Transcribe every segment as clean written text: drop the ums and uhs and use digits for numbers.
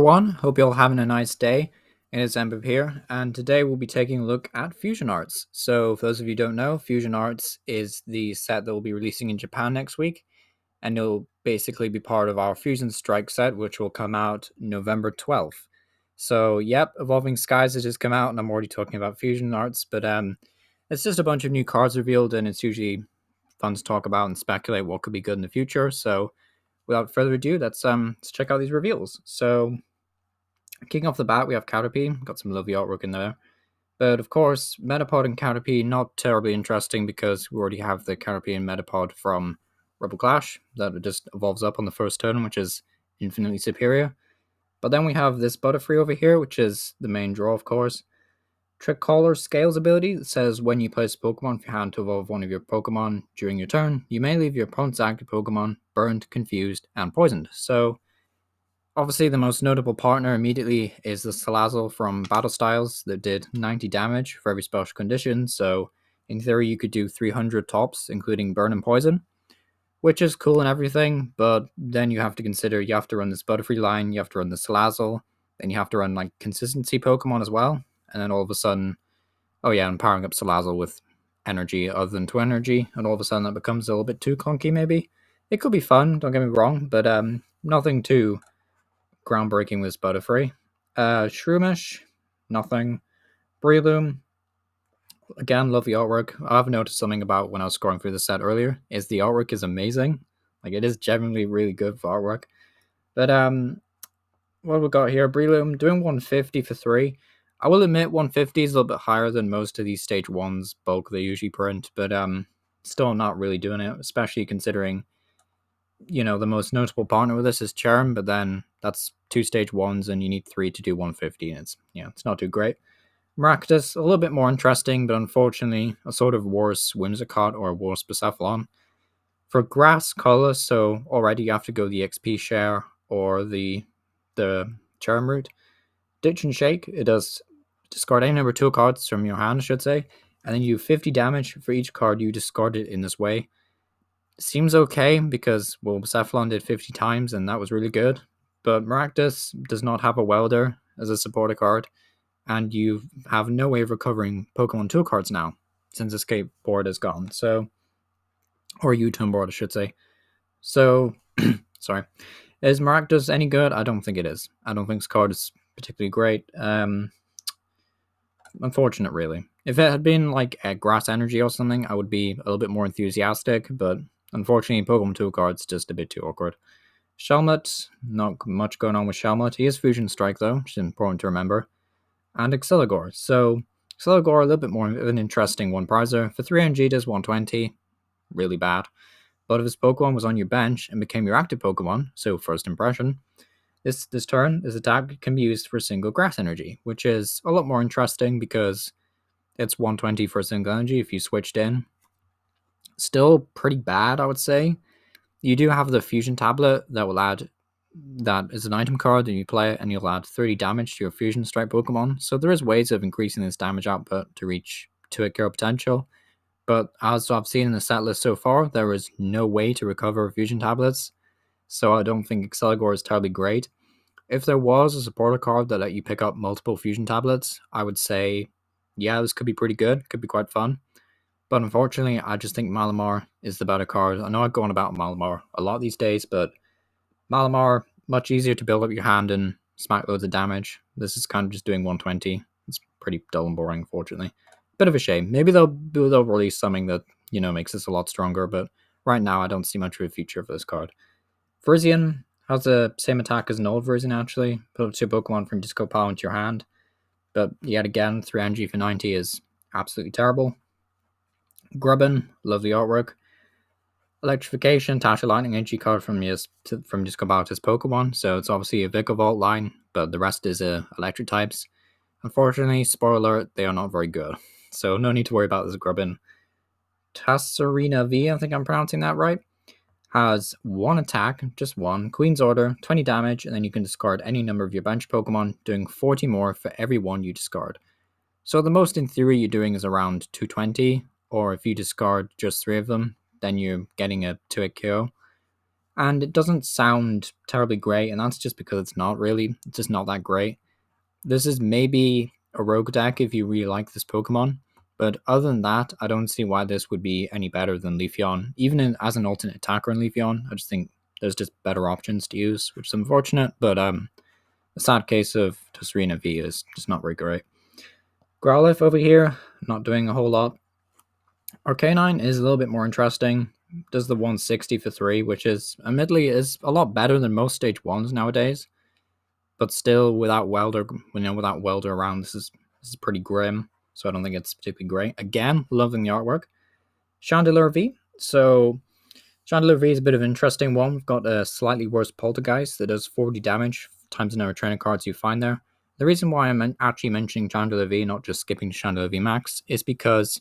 Everyone, hope you're all having a nice day. It's Ember here, and today we'll be taking a look at Fusion Arts. So, for those of you who don't know, Fusion Arts is the set that we'll be releasing in Japan next week, and it'll basically be part of our Fusion Strike set, which will come out November 12th. So, yep, Evolving Skies has just come out, and I'm already talking about Fusion Arts, but it's just a bunch of new cards revealed, and it's usually fun to talk about and speculate what could be good in the future. So, without further ado, let's check out these reveals. So, kicking off the bat, we have Caterpie. Got some lovely artwork in there. But of course, Metapod and Caterpie, not terribly interesting because we already have the Caterpie and Metapod from Rebel Clash that just evolves up on the first turn, which is infinitely superior. But then we have this Butterfree over here, which is the main draw, of course. Trick Caller Scales ability that says when you place a Pokemon from your hand to evolve one of your Pokemon during your turn, you may leave your opponent's active Pokemon burned, confused, and poisoned. So, obviously, the most notable partner immediately is the Salazzle from Battle Styles that did 90 damage for every special condition, so in theory you could do 300 tops, including Burn and Poison, which is cool and everything, but then you have to consider you have to run this Butterfree line, you have to run the Salazzle, then you have to run like consistency Pokemon as well, and then all of a sudden, oh yeah, I'm powering up Salazzle with energy other than Twin Energy, and all of a sudden that becomes a little bit too clunky maybe. It could be fun, don't get me wrong, but nothing too groundbreaking with Butterfree. Shroomish, nothing. Breloom, again, love the artwork. I've noticed something about when I was scrolling through the set earlier, is the artwork is amazing. Like, it is genuinely really good for artwork. But, what we got here? Breloom doing 150 for 3. I will admit 150 is a little bit higher than most of these stage 1s bulk they usually print, but still not really doing it, especially considering the most notable partner with this is Charm, but then that's 2 stage 1s and you need 3 to do 150, and it's not too great. Maractus, a little bit more interesting, but unfortunately a sort of worse Whimsicott or worse Bucephalon. For Grass color, so already you have to go the XP share or the Charm route. Ditch and Shake, it does discard any number 2 cards from your hand, I should say, and then you do 50 damage for each card you discarded in this way. Seems okay because, well, Bucephalon did 50 times and that was really good, but Maractus does not have a Welder as a supporter card, and you have no way of recovering Pokemon 2 cards now since Escape board is gone. So, or U-turn board, I should say. So, sorry. Is Maractus any good? I don't think it is. I don't think this card is particularly great. Unfortunate, really. If it had been like a Grass Energy or something, I would be a little bit more enthusiastic, but unfortunately, Pokemon 2 cards just a bit too awkward. Chalmut, not much going on with Chalmut. He is Fusion Strike, though, which is important to remember. And Exceligor. So, Exceligor, a little bit more of an interesting one prizer. For 3 NG, does 120. Really bad. But if his Pokemon was on your bench and became your active Pokemon, so first impression, this turn, this attack can be used for single Grass Energy, which is a lot more interesting because it's 120 for a single energy if you switched in. Still pretty bad, I would say. You do have the Fusion Tablet that will add, that is an item card, and you play it and you'll add 30 damage to your Fusion Strike Pokemon. So there is ways of increasing this damage output to reach 2-hit KO potential. But as I've seen in the set list so far, there is no way to recover Fusion Tablets. So I don't think Exceligor is terribly great. If there was a supporter card that let you pick up multiple Fusion Tablets, I would say, yeah, this could be pretty good. Could be quite fun. But unfortunately, I just think Malamar is the better card. I know I go on about Malamar a lot these days, but Malamar, much easier to build up your hand and smack loads of damage. This is kind of just doing 120. It's pretty dull and boring, unfortunately. Bit of a shame. Maybe they'll release something that, makes this a lot stronger, but right now I don't see much of a future for this card. Virizion has the same attack as an old Virizion, actually. Put up 2 Pokemon from Disco Pile into your hand. But yet again, 3 energy for 90 is absolutely terrible. Grubbin, love the artwork. Electrification, attach a lightning energy card from Disco Pile to his Pokemon, so it's obviously a Vikavolt line, but the rest is electric types. Unfortunately, spoiler alert, they are not very good, so no need to worry about this Grubbin. Tasserina V, I think I'm pronouncing that right, has 1 attack, just 1, Queen's Order, 20 damage, and then you can discard any number of your bench Pokemon, doing 40 more for every one you discard. So the most in theory you're doing is around 220, or if you discard just 3 of them, then you're getting a 2-hit KO. And it doesn't sound terribly great, and that's just because it's not really. It's just not that great. This is maybe a rogue deck if you really like this Pokemon, but other than that, I don't see why this would be any better than Leafeon. Even as an alternate attacker in Leafeon, I just think there's just better options to use, which is unfortunate, but a sad case of Tosrina V is just not very great. Growlithe over here, not doing a whole lot. Arcanine is a little bit more interesting. Does the 160 for 3, which is admittedly is a lot better than most stage 1s nowadays. But still, without Welder, without Welder around, this is pretty grim. So I don't think it's particularly great. Again, loving the artwork. Chandelier V. So Chandelier V is a bit of an interesting one. We've got a slightly worse Poltergeist that does 40 damage times the number of trainer cards you find there. The reason why I'm actually mentioning Chandelier V, not just skipping Chandelier Vmax, is because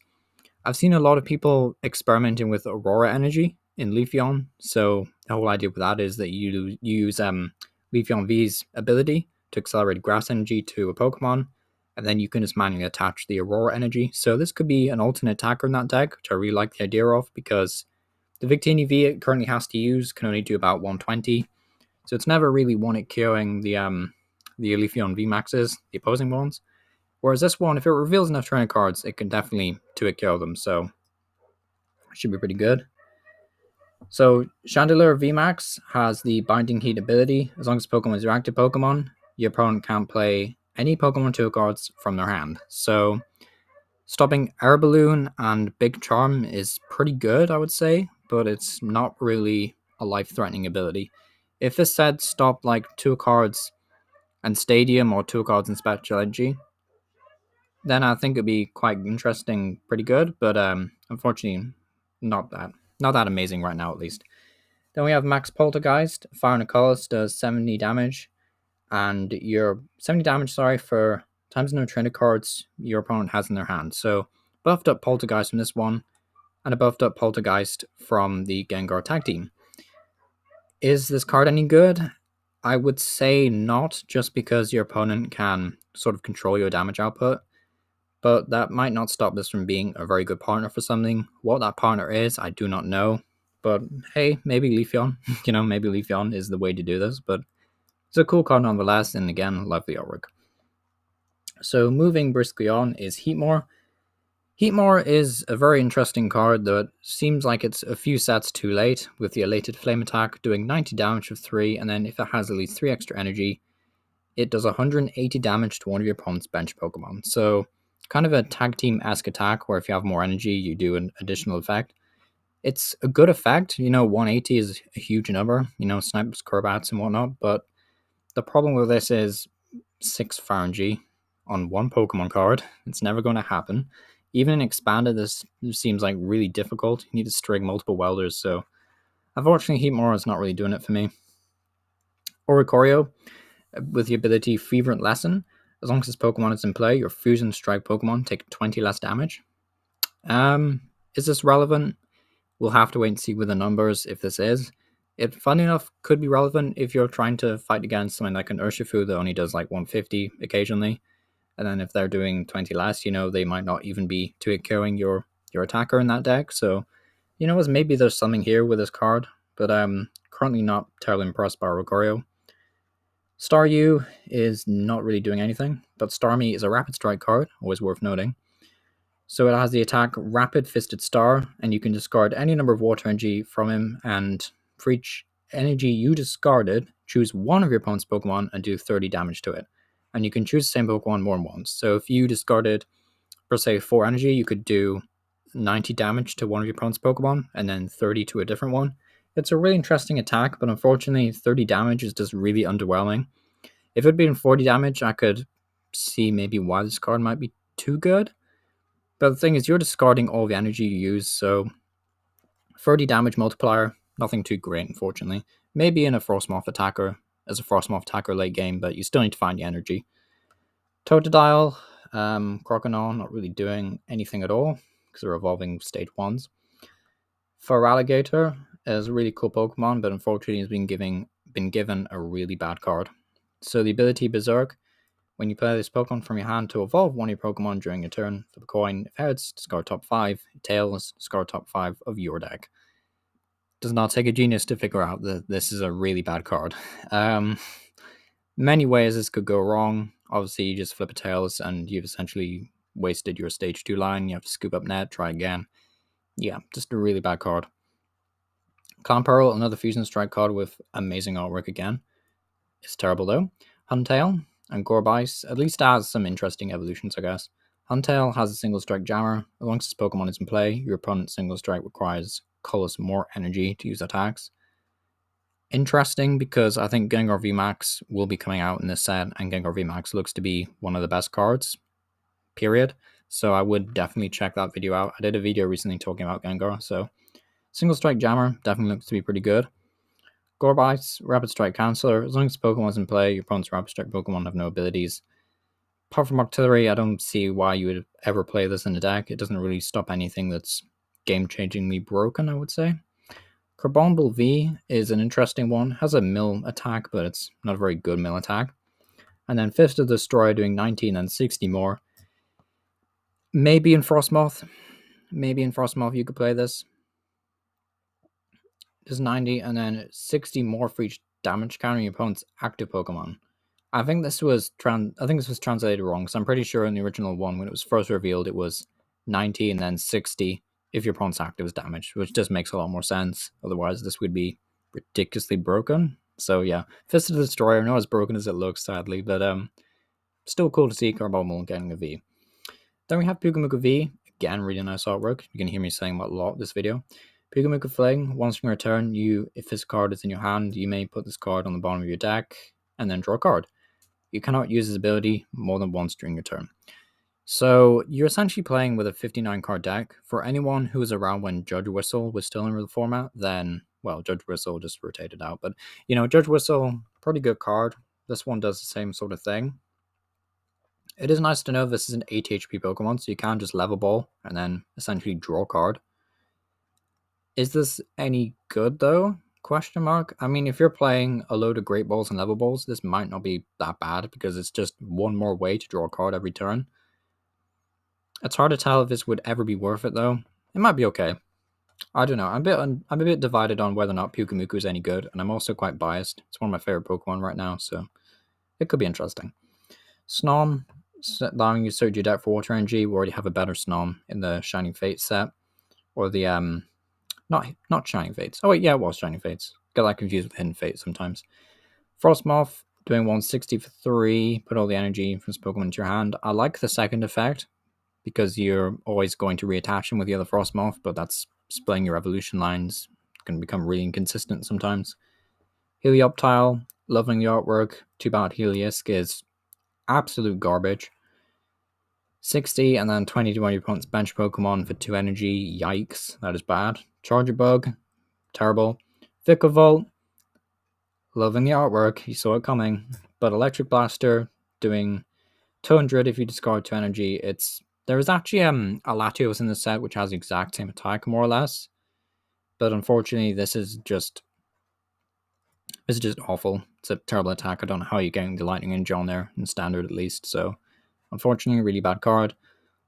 I've seen a lot of people experimenting with Aurora Energy in Leafeon. So the whole idea with that is that you use Leafeon V's ability to accelerate Grass Energy to a Pokemon, and then you can just manually attach the Aurora Energy. So this could be an alternate attacker in that deck, which I really like the idea of, because the Victini V it currently has to use can only do about 120. So it's never really one-hit killing the Leafeon Vmaxes, the opposing ones. Whereas this one, if it reveals enough trainer cards, it can definitely 2-hit kill them, so it should be pretty good. So Chandelier VMAX has the Binding Heat ability. As long as Pokemon is your active Pokemon, your opponent can't play any Pokemon 2 cards from their hand. So stopping Air Balloon and Big Charm is pretty good, I would say, but it's not really a life-threatening ability. If this said stop like 2 cards and Stadium or 2 cards and Special Energy, then I think it'd be quite interesting, pretty good, but unfortunately, not that amazing right now, at least. Then we have Max Poltergeist. Fire Nicholas does 70 damage, and your 70 damage, for times no trainer cards your opponent has in their hand. So buffed up Poltergeist from this one, and a buffed up Poltergeist from the Gengar tag team. Is this card any good? I would say not, just because your opponent can sort of control your damage output. But that might not stop this from being a very good partner for something. What that partner is, I do not know. But hey, maybe Leafeon. Maybe Leafeon is the way to do this. But it's a cool card nonetheless, and again, lovely artwork. So moving briskly on is Heatmore. Heatmore is a very interesting card that seems like it's a few sets too late, with the Elated Flame attack doing 90 damage of 3, and then if it has at least 3 extra energy, it does 180 damage to one of your opponent's bench Pokemon. So kind of a tag team-esque attack where if you have more energy, you do an additional effect. It's a good effect. 180 is a huge number, snipes, Crobats, and whatnot, but the problem with this is 6 Pharangi on one Pokemon card. It's never going to happen. Even in Expanded, this seems like really difficult. You need to string multiple Welders, so unfortunately, Heatmore is not really doing it for me. Oricorio, with the ability Fervent Lesson, as long as this Pokemon is in play, your Fusion Strike Pokemon take 20 less damage. Is this relevant? We'll have to wait and see with the numbers if this is. It, funny enough, could be relevant if you're trying to fight against something like an Urshifu that only does like 150 occasionally. And then if they're doing 20 less, they might not even be 2-hit killing your attacker in that deck. So, maybe there's something here with this card, but I'm currently not terribly impressed by Oricorio. Staryu is not really doing anything, but Starmie is a Rapid Strike card, always worth noting. So it has the attack Rapid Fisted Star, and you can discard any number of water energy from him, and for each energy you discarded, choose one of your opponent's Pokemon and do 30 damage to it. And you can choose the same Pokemon more than once. So if you discarded, per se, 4 energy, you could do 90 damage to one of your opponent's Pokemon, and then 30 to a different one. It's a really interesting attack, but unfortunately 30 damage is just really underwhelming. If it had been 40 damage, I could see maybe why this card might be too good. But the thing is, you're discarding all the energy you use, so 30 damage multiplier, nothing too great, unfortunately. Maybe in a Frostmoth attacker, as a Frostmoth attacker late game, but you still need to find the energy. Totodile, Croconaw, not really doing anything at all, because they're evolving stage 1s. Feraligatr is a really cool Pokemon, but unfortunately has been given a really bad card. So the ability Berserk, when you play this Pokemon from your hand to evolve one of your Pokemon during your turn, for the coin, if heads, discard top 5, tails, discard top 5 of your deck. Does not take a genius to figure out that this is a really bad card. Many ways this could go wrong. Obviously, you just flip a tails and you've essentially wasted your stage 2 line. You have to scoop up net, try again. Yeah, just a really bad card. Clamperl, another Fusion Strike card with amazing artwork again. It's terrible though. Huntail and Gorebyce at least has some interesting evolutions, I guess. Huntail has a single strike jammer. As long as this Pokemon is in play, your opponent's single strike requires colors more energy to use attacks. Interesting because I think Gengar Vmax will be coming out in this set, and Gengar Vmax looks to be one of the best cards, period. So I would definitely check that video out. I did a video recently talking about Gengar, so single strike jammer definitely looks to be pretty good. Gorebyte, Rapid Strike Counselor. As long as Pokemon's in play, your opponent's Rapid Strike Pokemon have no abilities. Apart from Artillery, I don't see why you would ever play this in a deck. It doesn't really stop anything that's game-changingly broken, I would say. Gramble V is an interesting one. Has a mill attack, but it's not a very good mill attack. And then Fist of Destroyer doing 19 and 60 more. Maybe in Frostmoth. Maybe in Frostmoth you could play this. Does 90 and then 60 more for each damage counter your opponent's active Pokemon. I think this was translated wrong, because I'm pretty sure in the original one, when it was first revealed, it was 90 and then 60 if your opponent's active is damaged, which just makes a lot more sense. Otherwise, this would be ridiculously broken. So yeah, Fist of the Destroyer, not as broken as it looks, sadly, but still cool to see Carbomble getting a V. Then we have Pugamuka V. Again, really nice artwork. You can hear me saying about a lot this video. Pugamuka Fling, once in your turn, if this card is in your hand, you may put this card on the bottom of your deck and then draw a card. You cannot use this ability more than once during your turn. So you're essentially playing with a 59 card deck. For anyone who was around when Judge Whistle was still in the format, then, well, Judge Whistle just rotated out. But, Judge Whistle, pretty good card. This one does the same sort of thing. It is nice to know this is an 80 HP Pokemon, so you can just level ball and then essentially draw a card. Is this any good though? Question mark. I mean, if you're playing a load of Great Balls and level balls, this might not be that bad because it's just one more way to draw a card every turn. It's hard to tell if this would ever be worth it though. It might be okay. I don't know. I'm a bit divided on whether or not Pugamuku is any good, and I'm also quite biased. It's one of my favorite Pokemon right now, so it could be interesting. Snom, allowing you to search your deck for water energy. We already have a better Snom in the Shining Fate set, or the not Shining Fates. Oh wait, yeah, it was Shining Fates. Get that confused with Hidden Fate sometimes. Frostmoth, doing 160 for 3. Put all the energy from this Pokemon into your hand. I like the second effect, because you're always going to reattach them with the other Frostmoth, but that's splitting your evolution lines. It's going to become really inconsistent sometimes. Helioptile, loving the artwork. Too bad Heliolisk is absolute garbage. 60 and then 20 to one of your opponent's bench Pokemon for 2 energy. Yikes, that is bad. Charger Bug, terrible. Vikavolt, loving the artwork, you saw it coming. But Electric Blaster, doing 200 if you discard 2 energy. There is actually a Latios in the set which has the exact same attack, more or less. But unfortunately, this is just awful. It's a terrible attack. I don't know how you're getting the Lightning Ninja on there, in standard at least. So, unfortunately, really bad card.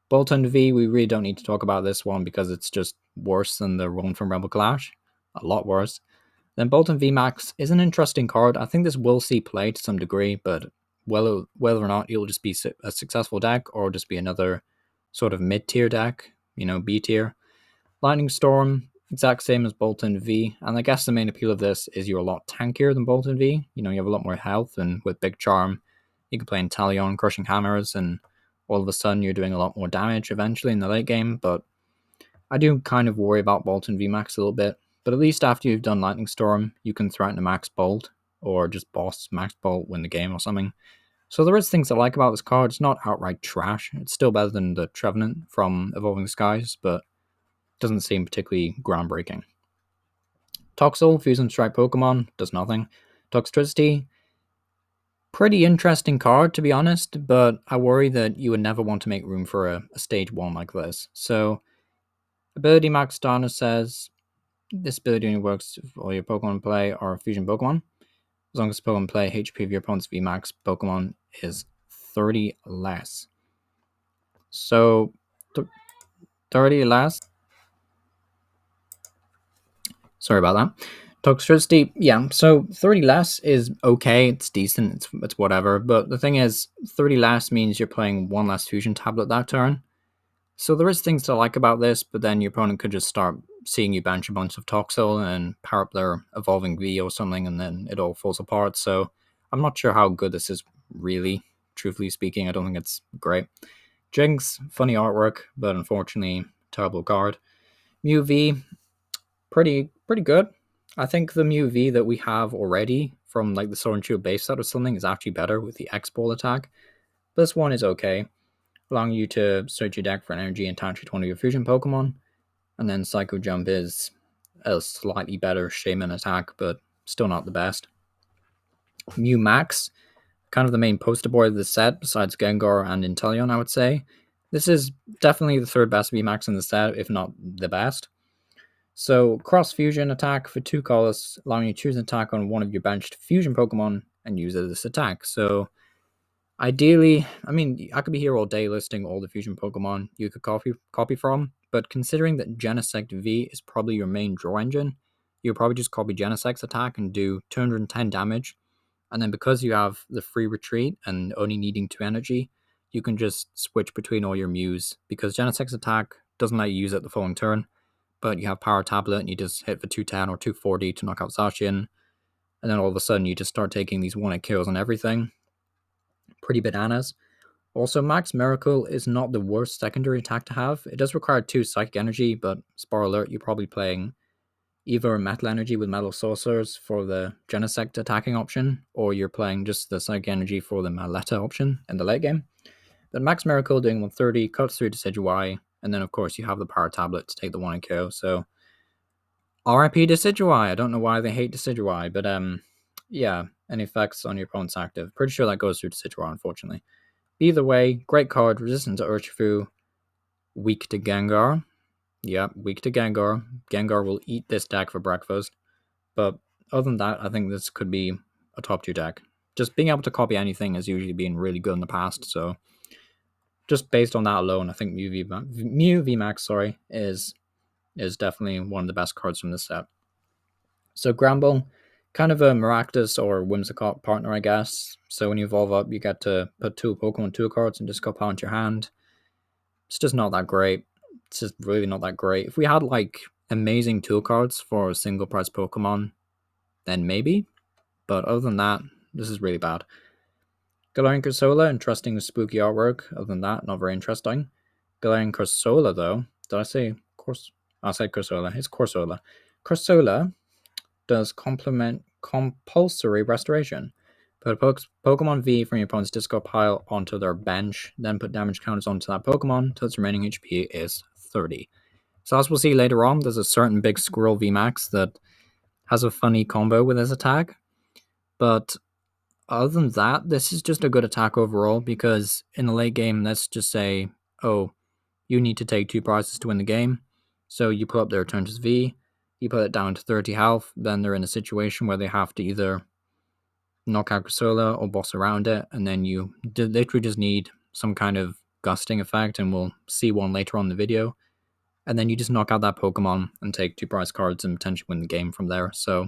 Bolton V, we really don't need to talk about this one because it's just worse than the one from Rebel Clash. A lot worse. Then Bolton Vmax is an interesting card. I think this will see play to some degree, but whether or not it'll just be a successful deck or just be another sort of mid-tier deck, B tier. Lightning Storm, exact same as Bolton V, and I guess the main appeal of this is you're a lot tankier than Bolton V. You have a lot more health, and with Big Charm, you can play Inteleon, Crushing Hammers, and all of a sudden you're doing a lot more damage eventually in the late game, but I do kind of worry about Bolton Vmax a little bit. But at least after you've done Lightning Storm, you can threaten a Max Bolt, or just boss Max Bolt, win the game or something. So there is things I like about this card. It's not outright trash. It's still better than the Trevenant from Evolving Skies, but doesn't seem particularly groundbreaking. Toxel, Fusion Strike Pokemon, does nothing. Toxtricity, pretty interesting card to be honest, but I worry that you would never want to make room for a stage 1 like this. So, Ability Max Dana says, this ability only works if all your Pokemon play are Fusion Pokemon. As long as Pokemon play, HP of your opponent's VMAX Pokemon is 30 less. So, 30 less. Sorry about that. Toxicity, yeah. So 30 less is okay. It's decent. It's whatever. But the thing is, 30 less means you're playing one less fusion tablet that turn. So there is things to like about this, but then your opponent could just start seeing you bench a bunch of Toxel and power up their Evolving V or something, and then it all falls apart. So I'm not sure how good this is really. Truthfully speaking, I don't think it's great. Jinx, funny artwork, but unfortunately, terrible card. Mew V, pretty good. I think the Mew V that we have already from like the Sword and Shield base set or something is actually better with the X-Ball attack. This one is okay, allowing you to search your deck for an energy and attach it to one of your fusion Pokemon. And then Psycho Jump is a slightly better Shaman attack, but still not the best. Mew Max, kind of the main poster boy of the set, besides Gengar and Inteleon, I would say. This is definitely the third best VMAX in the set, if not the best. So, Cross Fusion attack for 2 colors, allowing you to choose an attack on one of your benched fusion Pokemon and use it as this attack. So, ideally, I mean, I could be here all day listing all the fusion Pokemon you could copy from, but considering that Genesect V is probably your main draw engine, you'll probably just copy Genesect's attack and do 210 damage. And then because you have the free retreat and only needing 2 energy, you can just switch between all your Mews, because Genesect's attack doesn't let you use it the following turn, but you have Power Tablet and you just hit for 210 or 240 to knock out Zacian, and then all of a sudden you just start taking these 1-hit kills on everything. Pretty bananas. Also, Max Miracle is not the worst secondary attack to have. It does require 2 Psychic Energy, but spoiler alert, you're probably playing either Metal Energy with Metal Sorcerers for the Genesect attacking option, or you're playing just the Psychic Energy for the Meloetta option in the late game. But Max Miracle doing 130, cuts through Decidueye, and then of course you have the Power Tablet to take the 1 and KO, so RIP Decidueye. I don't know why they hate Decidueye, but yeah, any effects on your opponent's active. Pretty sure that goes through Decidueye, unfortunately. Either way, great card, resistant to Urshifu, weak to Gengar. Yeah, weak to Gengar. Gengar will eat this deck for breakfast. But other than that, I think this could be a top 2 deck. Just being able to copy anything has usually been really good in the past, so just based on that alone, I think Mew Vmax, is definitely one of the best cards from this set. So Gramble, kind of a Maractus or Whimsicott partner, I guess. So when you evolve up, you get to put 2 Pokemon 2 cards and discard power into your hand. It's just not that great. It's just really not that great. If we had like amazing tool cards for a single price Pokemon, then maybe. But other than that, this is really bad. Galarian Cursola, interesting spooky artwork. Other than that, not very interesting. Galarian Cursola, though, did I say I said Cursola. It's Corsola. Cursola does compulsory restoration. Put a Pokemon V from your opponent's discard pile onto their bench, then put damage counters onto that Pokemon until its remaining HP is 30. So as we'll see later on, there's a certain big squirrel VMAX that has a funny combo with this attack. But other than that, this is just a good attack overall, because in the late game, let's just say, oh, you need to take 2 prizes to win the game. So you put up their Return-to V, you put it down to 30 health, then they're in a situation where they have to either knock out Cursola or boss around it, and then you literally just need some kind of gusting effect, and we'll see one later on in the video. And then you just knock out that Pokemon and take 2 prize cards and potentially win the game from there. So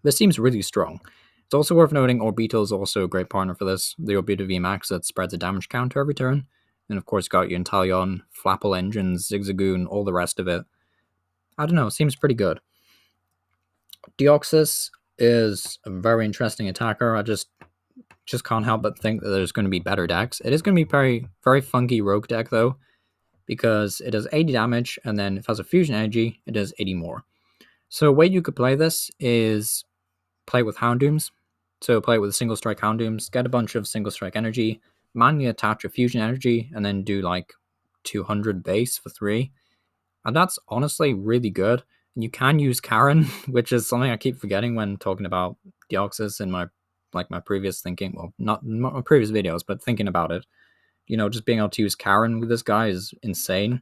this seems really strong. It's also worth noting Orbeetle is also a great partner for this. The Orbeetle VMAX that spreads a damage counter every turn. And of course, got your Inteleon, Flapple Engines, Zigzagoon, all the rest of it. I don't know, seems pretty good. Deoxys is a very interesting attacker. I just can't help but think that there's going to be better decks. It is going to be very, very funky rogue deck, though, because it does 80 damage, and then if it has a fusion energy, it does 80 more. So a way you could play this is play with Houndooms. So play with a single strike Houndooms, get a bunch of single strike energy, manually attach a fusion energy, and then do like 200 base for 3. And that's honestly really good. And you can use Karen, which is something I keep forgetting when talking about Deoxys in my previous thinking. Well, not my previous videos, but thinking about it. You know, just being able to use Karen with this guy is insane.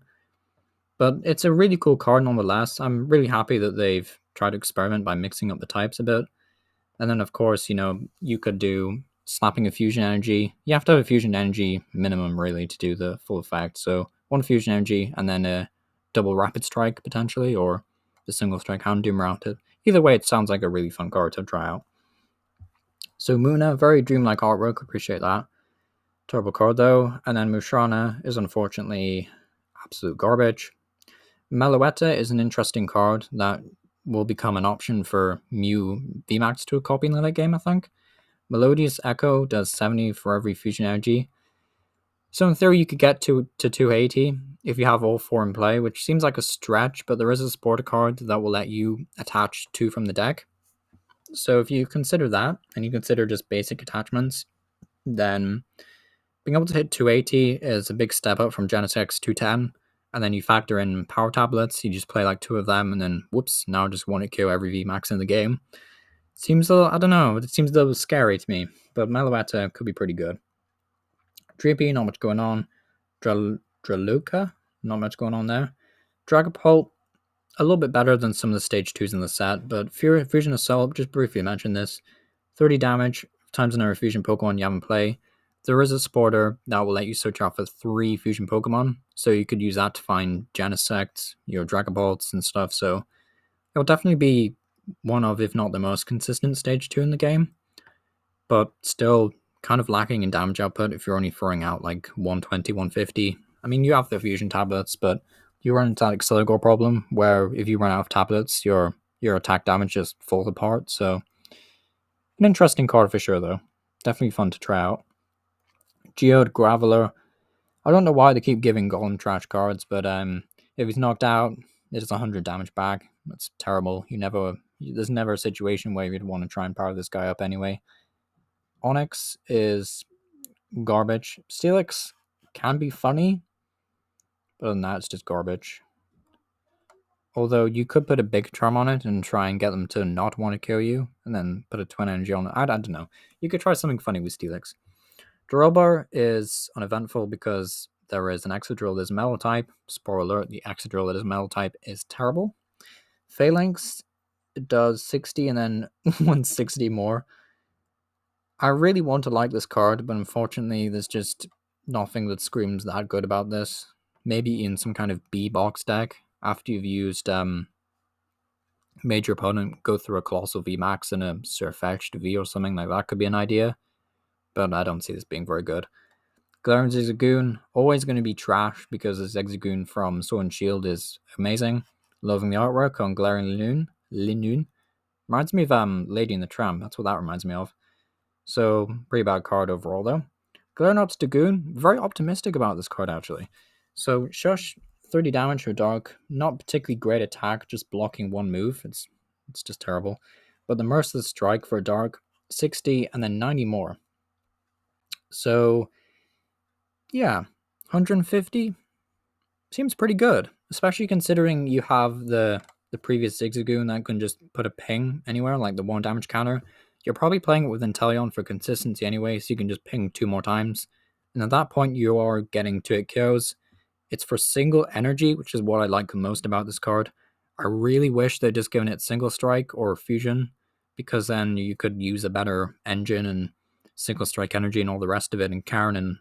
But it's a really cool card nonetheless. I'm really happy that they've tried to experiment by mixing up the types a bit. And then, of course, you know, you could do slapping a fusion energy. You have to have a fusion energy minimum, really, to do the full effect. So 1 fusion energy and then a double rapid strike, potentially, or the single strike Houndoom mounted. Either way, it sounds like a really fun card to try out. So Muna, very dreamlike artwork, appreciate that. Terrible card though. And then Mushrana is unfortunately absolute garbage. Meloetta is an interesting card that will become an option for Mew Vmax to a copy in the late game, I think. Melodious Echo does 70 for every fusion energy. So in theory, you could get to 280 if you have all 4 in play, which seems like a stretch, but there is a supporter card that will let you attach 2 from the deck. So if you consider that, and you consider just basic attachments, then being able to hit 280 is a big step up from Genesect's 210. And then you factor in power tablets, you just play like 2 of them, and then whoops, now just want to kill every VMAX in the game. Seems a little, I don't know, it seems a little scary to me, but Meloetta could be pretty good. Drippy, not much going on. Draluka, not much going on there. Dragapult, a little bit better than some of the stage 2s in the set, but Fusion Assault, just briefly mention this, 30 damage times another fusion Pokemon you have in play. There is a supporter that will let you search out for 3 fusion Pokemon, so you could use that to find Genesect, your Dragapults and stuff, so it'll definitely be one of, if not the most consistent stage 2 in the game, but still kind of lacking in damage output if you're only throwing out like 120, 150. I mean, you have the fusion tablets, but you run into that Exceligor problem where if you run out of tablets, your attack damage just falls apart, so an interesting card for sure, though. Definitely fun to try out. Geode Graveler. I don't know why they keep giving Golem trash cards, but if he's knocked out, it is 100 damage back. That's terrible. There's never a situation where you'd want to try and power this guy up anyway. Onyx is garbage. Steelix can be funny, but other than that, it's just garbage. Although you could put a big charm on it and try and get them to not want to kill you, and then put a twin energy on it. I don't know. You could try something funny with Steelix. Drillbar is uneventful because there is an Exodrill that is Metal type. Spoiler alert, the Exodrill that is Metal type is terrible. Phalanx does 60 and then 160 more. I really want to like this card, but unfortunately there's just nothing that screams that good about this. Maybe in some kind of B-box deck, after you've used major opponent, go through a Colossal VMAX and a Surfetched V or something like that could be an idea, but I don't see this being very good. Galarian Zigzagoon, always going to be trash because the Zigzagoon from Sword and Shield is amazing. Loving the artwork on Galarian Linoon. Reminds me of Lady and the Tramp, that's what that reminds me of. So, pretty bad card overall though. Galarian Obstagoon, very optimistic about this card actually. So, Shush, 30 damage for Dark, not particularly great attack, just blocking one move. It's just terrible. But the Merciless Strike for Dark, 60 and then 90 more. So, yeah, 150 seems pretty good, especially considering you have the previous Zigzagoon that can just put a ping anywhere, like the 1 damage counter. You're probably playing it with Inteleon for consistency anyway, so you can just ping 2 more times. And at that point, you are getting 2-hit KOs. It's for single energy, which is what I like most about this card. I really wish they'd just given it single strike or fusion, because then you could use a better engine and single strike energy and all the rest of it, and Karen. And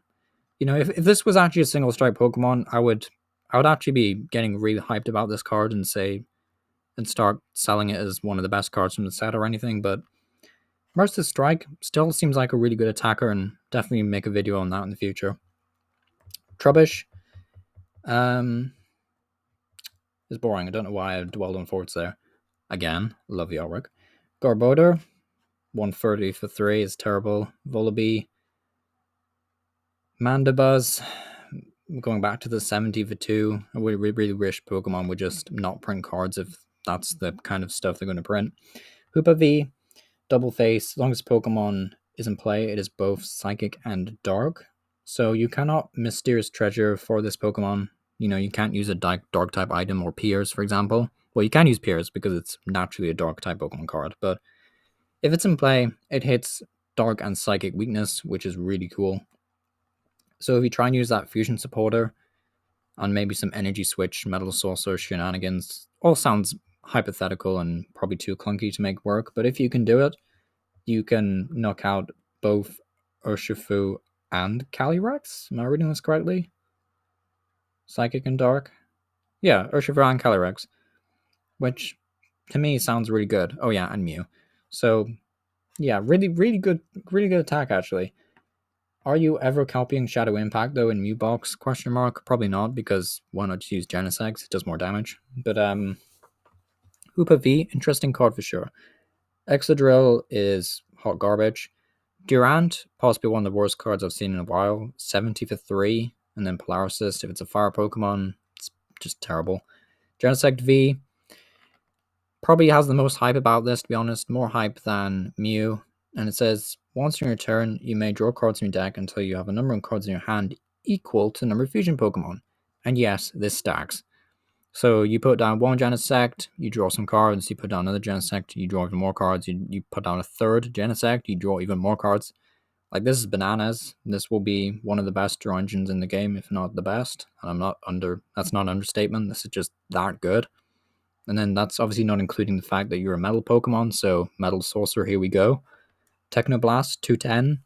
you know, if this was actually a single strike Pokemon, I would actually be getting really hyped about this card and start selling it as one of the best cards from the set or anything. But Merciless Strike still seems like a really good attacker, and definitely make a video on that in the future. Trubbish is boring. I don't know why I dwelled on forwards there. Again, love the artwork. Garbodor, 130 for 3 is terrible. Volibee, Mandibuzz, going back to the 70 for 2. I would really wish Pokemon would just not print cards if that's the kind of stuff they're going to print. Hoopa V, Double Face, as long as Pokemon is in play, it is both Psychic and Dark. So you cannot Mysterious Treasure for this Pokemon. You know, you can't use a Dark type item or Piers, for example. Well, you can use Piers because it's naturally a Dark type Pokemon card, but if it's in play, it hits Dark and Psychic weakness, which is really cool. So if you try and use that Fusion supporter on maybe some Energy Switch, Metal Sorcerer shenanigans, all sounds hypothetical and probably too clunky to make work, but if you can do it, you can knock out both Urshifu and Calyrex. Am I reading this correctly? Psychic and Dark? Yeah, Urshifu and Calyrex. which to me sounds really good. Oh yeah, and Mew. So yeah, really good attack actually. Are you ever copying Shadow Impact though in Mew Box? Question mark. Probably not, because why not just use Genesect? It does more damage. But Hoopa V, interesting card for sure. Excadrill is hot garbage. Durant, possibly one of the worst cards I've seen in a while. 70 for 3, and then Polaricist, if it's a fire Pokemon, it's just terrible. Genesect V probably has the most hype about this, to be honest. More hype than Mew. And it says, once in your turn, you may draw cards from your deck until you have a number of cards in your hand equal to the number of fusion Pokemon. And yes, this stacks. So you put down one Genesect, you draw some cards. You put down another Genesect, you draw even more cards. You put down a third Genesect, you draw even more cards. Like, this is bananas. This will be one of the best draw engines in the game, if not the best. And that's not an understatement. This is just that good. And then that's obviously not including the fact that you're a metal Pokemon, so Metal Sorcerer, here we go. Technoblast, 210.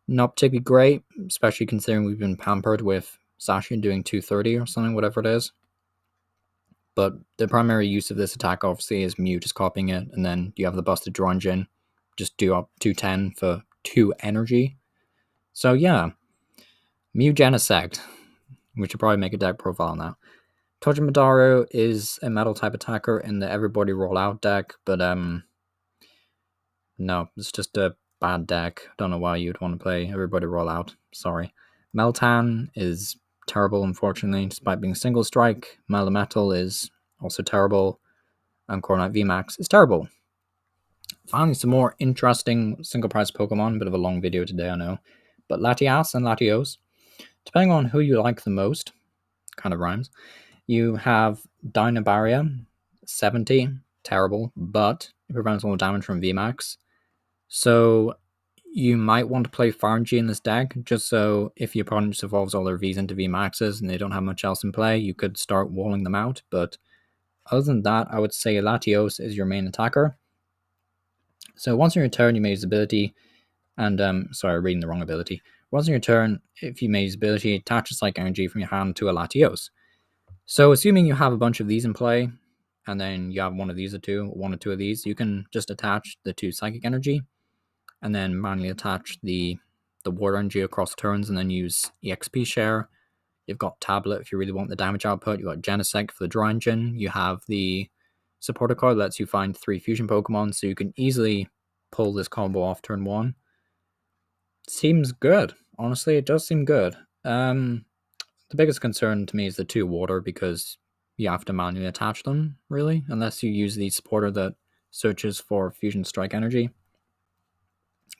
Not particularly great, especially considering we've been pampered with Zacian doing 230 or something, whatever it is. But the primary use of this attack, obviously, is Mew just copying it, and then you have the busted draw engine, just do up 210 for 2 energy. So yeah, Mew Genesect. We should probably make a deck profile now. Togedemaru is a metal type attacker in the Everybody Roll Out deck, but no, it's just a bad deck. I don't know why you'd want to play Everybody Roll Out. Sorry. Meltan is terrible, unfortunately, despite being single strike. Meloetta is also terrible. And Corviknight Vmax is terrible. Finally, some more interesting single price Pokemon. Bit of a long video today, I know. But Latias and Latios, depending on who you like the most, kind of rhymes, you have Dynabarrier, 70, terrible, but it prevents all damage from Vmax. So you might want to play Farngy in this deck, just so if your opponent just evolves all their Vs into Vmaxes and they don't have much else in play, you could start walling them out. But other than that, I would say Latios is your main attacker. So once in your turn, you may use ability, and sorry, reading the wrong ability. Once in your turn, if you may use ability, attach a Psychic Energy from your hand to a Latios. So assuming you have a bunch of these in play, and then you have one or two of these, you can just attach the 2 Psychic Energy, and then manually attach the Water Energy across turns, and then use EXP Share. You've got Tablet if you really want the damage output. You've got Genesect for the draw engine. You have the supporter card that lets you find 3 fusion Pokemon, so you can easily pull this combo off turn 1. Seems good. Honestly, it does seem good. The biggest concern to me is the 2 water, because you have to manually attach them, really, unless you use the supporter that searches for Fusion Strike Energy.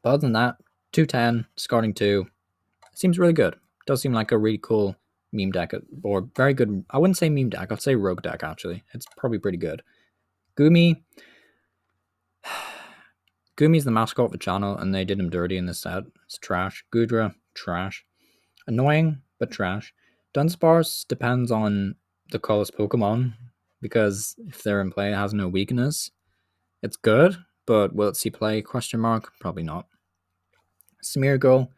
But other than that, 210, discarding 2, seems really good. Does seem like a really cool meme deck, or very good. I wouldn't say meme deck, I'd say rogue deck, actually. It's probably pretty good. Gumi. Gumi's the mascot of the channel, and they did him dirty in this set. It's trash. Gudra, trash. Annoying, but trash. Dunsparce depends on the colorless Pokemon, because if they're in play, it has no weakness. It's good, but will it see play? Question mark. Probably not. Smeargle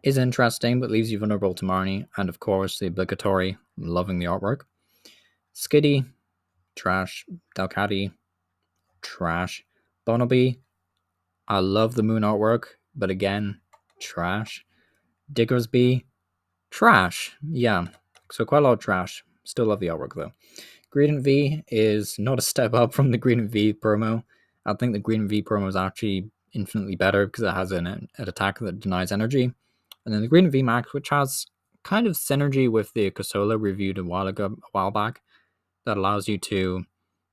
is interesting, but leaves you vulnerable to Marnie, and of course the obligatory, loving the artwork. Skitty, trash. Delcatty, trash. Bonobie, I love the moon artwork, but again, trash. Diggersby, trash. Yeah, so quite a lot of trash. Still love the artwork though. Greedent V is not a step up from the Greedent V promo. I think the Greedent V promo is actually infinitely better because it has an attack that denies energy. And then the Greedent Vmax, which has kind of synergy with the Casola reviewed a while back, that allows you to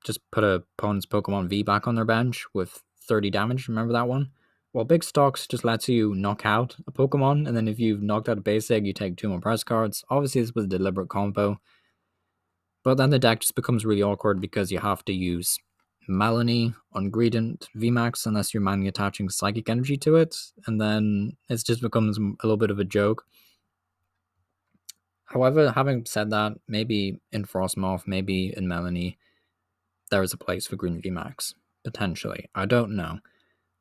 just put a opponent's Pokemon V back on their bench with 30 damage. Remember that one? Well, Big Stocks just lets you knock out a Pokemon, and then if you've knocked out a basic, you take 2 more press cards. Obviously, this was a deliberate combo, but then the deck just becomes really awkward because you have to use Melanie on Greedent Vmax unless you're manually attaching Psychic Energy to it, and then it just becomes a little bit of a joke. However, having said that, maybe in Frostmoth, maybe in Melanie, there is a place for Green Vmax. Potentially. I don't know.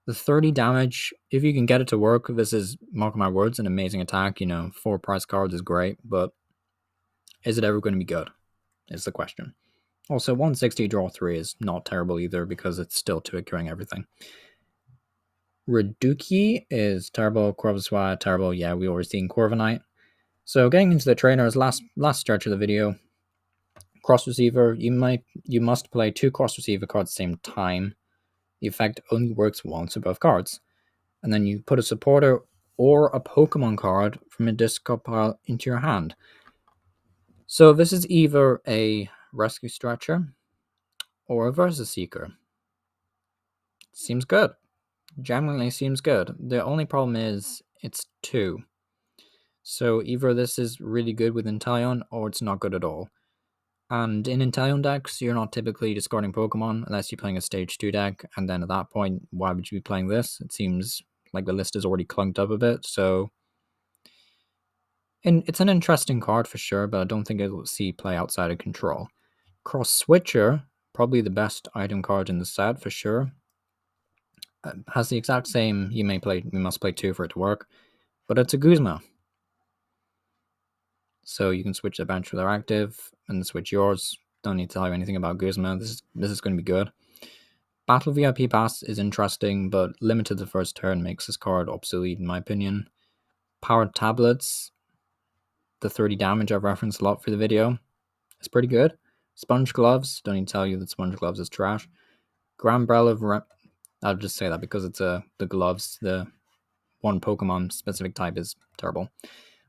The 30 damage, if you can get it to work, this is, mark my words, an amazing attack. 4 prize cards is great, but is it ever going to be good? Is the question. Also, 160 draw 3 is not terrible either because it's still 2 curing everything. Reduki is terrible, Corvuswa terrible, yeah, we already seen Corviknight. So getting into the trainers, last stretch of the video, cross receiver, you must play 2 cross receiver cards at the same time. The effect only works once for both cards. And then you put a supporter or a Pokemon card from a discard pile into your hand. So this is either a Rescue Stretcher or a Versus Seeker. Seems good. Genuinely seems good. The only problem is it's 2. So either this is really good with Inteleon or it's not good at all. And in Inteleon decks, you're not typically discarding Pokemon unless you're playing a Stage 2 deck, and then at that point, why would you be playing this? It seems like the list is already clunked up a bit, so... And it's an interesting card for sure, but I don't think it will see play outside of control. Cross Switcher, probably the best item card in the set for sure. Has the exact same, you must play 2 for it to work, but it's a Guzma. So you can switch the bench for their active and switch yours. Don't need to tell you anything about Guzma. This is going to be good. Battle VIP Pass is interesting, but limited to the first turn makes this card obsolete in my opinion. Powered Tablets, the 30 damage I've referenced a lot for the video, is pretty good. Sponge Gloves, don't need to tell you that Sponge Gloves is trash. Gramble, I'll just say that because it's the gloves, the one Pokemon specific type is terrible.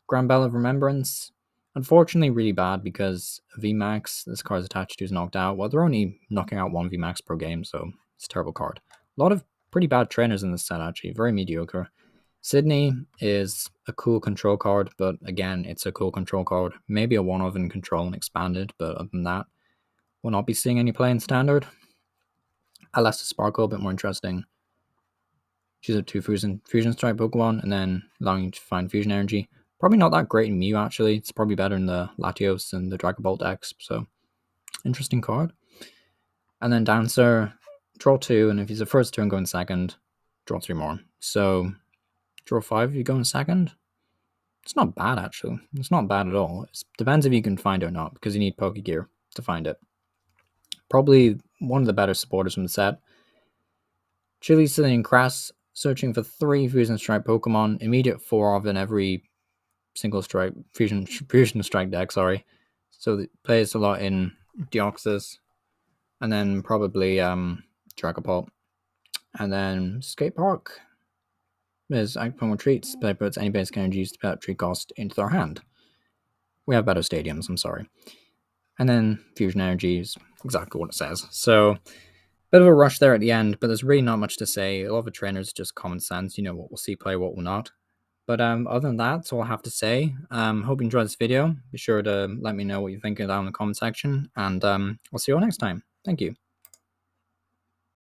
Gramble of Remembrance, unfortunately really bad because Vmax, this card is attached to, is knocked out. Well, they're only knocking out 1 Vmax per game, so it's a terrible card. A lot of pretty bad trainers in this set, actually. Very mediocre. Sydney is a cool control card, but again, it's a cool control card. Maybe a one-of in control and expanded, but other than that, we'll not be seeing any play in standard. Alesta Sparkle, a bit more interesting. Choose up 2 Fusion Strike Pokemon, and then allowing you to find Fusion Energy. Probably not that great in Mew, actually. It's probably better in the Latios and the Dragon Ball decks, so interesting card. And then Dancer, draw 2, and if he's the first turn going second, draw 3 more. So, draw 5 if you go in second. It's not bad, actually. It's not bad at all. It depends if you can find it or not, because you need Pokegear to find it. Probably one of the better supporters from the set. Chili, Cillian, Crass, searching for 3 Fusion Strike Pokemon, immediate 4 of in every single strike fusion strike deck, sorry. So it plays a lot in Deoxys, and then probably Dragapult, and then Skate Park is Pokemon Treats, but puts any basic energies to put treat cost into their hand. We have better stadiums, I'm sorry. And then Fusion Energy is exactly what it says. So bit of a rush there at the end, but there's really not much to say. A lot of the trainers just common sense, you know what we'll see play, what will not. But other than that, that's all I have to say. Hope you enjoyed this video. Be sure to let me know what you think down in the comment section, and I'll see you all next time. Thank you.